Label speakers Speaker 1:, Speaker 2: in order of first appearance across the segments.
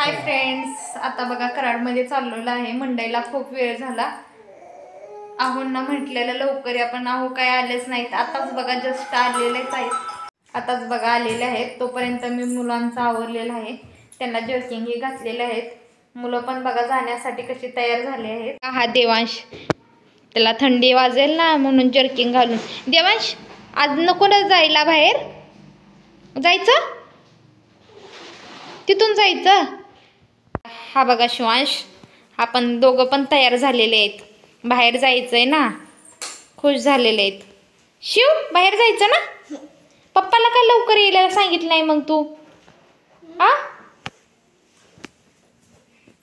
Speaker 1: Hi friends, आता बघा कराडमध्ये चाललेलो आहे. मंडईला खूप वेळ झाला. आहोंना म्हटलेलं लवकर या, पण आहो काय आलेच नाहीत. आताच बघा जस्ट आलेलेच आहेत. आताच बघा आलेले आहेत. तोपर्यंत मी मुलांचा आवरलेला आहे. त्यांना जर्किंग हे घातलेले आहेत. मुलं पण बघा जाण्यासाठी कशी तयार झाले आहेत. हा देवांश, त्याला थंडी वाजेल ना म्हणून जर्किंग घालून. देवांश, आज नको ना जायला बाहेर. जायचं तिथून जायचं. हा बघा शिवांश, आपण दोघं पण तयार झालेले आहेत. बाहेर जायचंय ना, खुश झालेले आहेत. शिव, बाहेर जायचं ना. पप्पाला काय लवकर यायला सांगितलं नाही मग तू? आ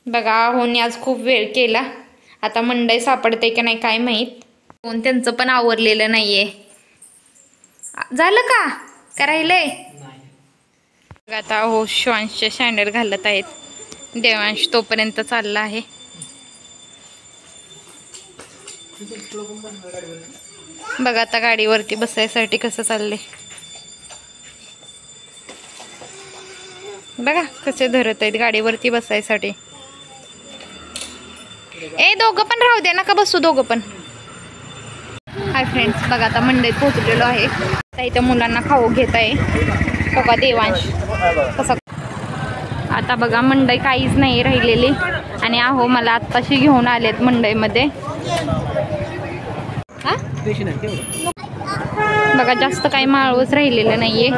Speaker 1: बघा होनी आज खूप वेळ केला. आता मंडई सापडते की नाही काय माहीत. कोण त्यांचं पण आवरलेलं नाहीये. झालं का करायलंय? आता हो शिवांशचे सँडल घालत आहेत. देवांश तोपर्यंत चालला आहे. बघा आता गाडीवरती बसायसाठी कसं चाललंय. बघा कसे धरत आहेत गाडीवरती बसायसाठी. ए दोघं पण राहू दे, नका बसू दोघं पण. हाय फ्रेंड्स, बघा आता मंडईत पोहोचलेलो आहे. आता इथं मुलांना खाऊ घेत आहे. बघा देवांश कसं. आता बघा मंडई काहीच नाही राहिलेली. आणि आहो मला आत्ताशी घेऊन आलेत मंडईमध्ये. बघा जास्त काही माळवच राहिलेलं नाहीये,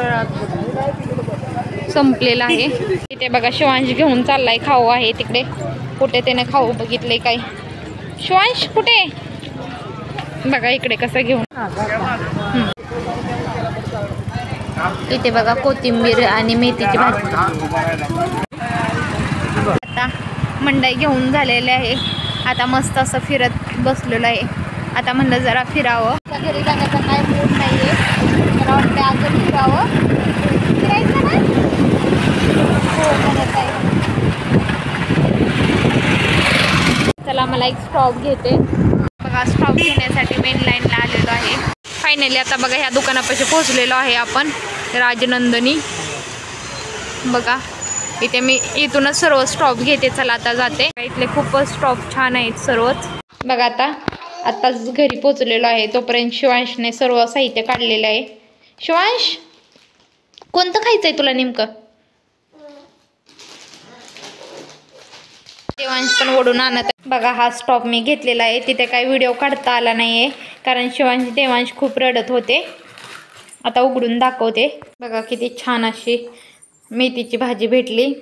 Speaker 1: संपलेलं आहे. इथे बघा शिवांश घेऊन चाललाय. खाऊ आहे तिकडे. कुठे त्याने खाऊ बघितले काय? शिवांश कुठे? बघा इकडे कसं घेऊन. इथे बघा कोथिंबीर आणि मेथीची भाजी. आता मंडई घेऊन झालेले आहे. आता मस्त असं फिरत बसलेलं आहे. आता म्हणलं जरा फिरावं. घरी जाण्याचा काय मूड नाहीये. मला वाटतं अजून फिरावं. फिरायचं ना? हो म्हणत आहे. चला मला एक स्टॉप घेते. बघा स्टॉप घेण्यासाठी मेन लाईनला आलेलो आहे. फायनली आता बघा ह्या दुकानापाशी पोहोचलेलो आहे आपण. राजनंदिनी. बघा इथे मी इथूनच सर्व स्टॉप घेते. चला आता जाते. इथले खूपच स्टॉप छान आहेत सर्वच. बघा आताच घरी पोहोचलेलो आहे. तोपर्यंत शिवांशने सर्व साहित्य काढलेलं आहे. शिवांश, कोणतं खायचंय तुला नेमकं? देवांश पण ओढून आणत. बघा हा स्टॉप मी घेतलेला आहे. तिथे काही व्हिडिओ काढता आला नाहीये कारण देवांश खूप रडत होते. आता उघडून दाखवते. बघा किती छान अशी मेथीची भाजी भेटली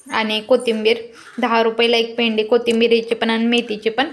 Speaker 1: आणि कोथिंबीर. 10 रुपयाला एक पेंडी कोथिंबीरीची पण आणि मेथीची पण.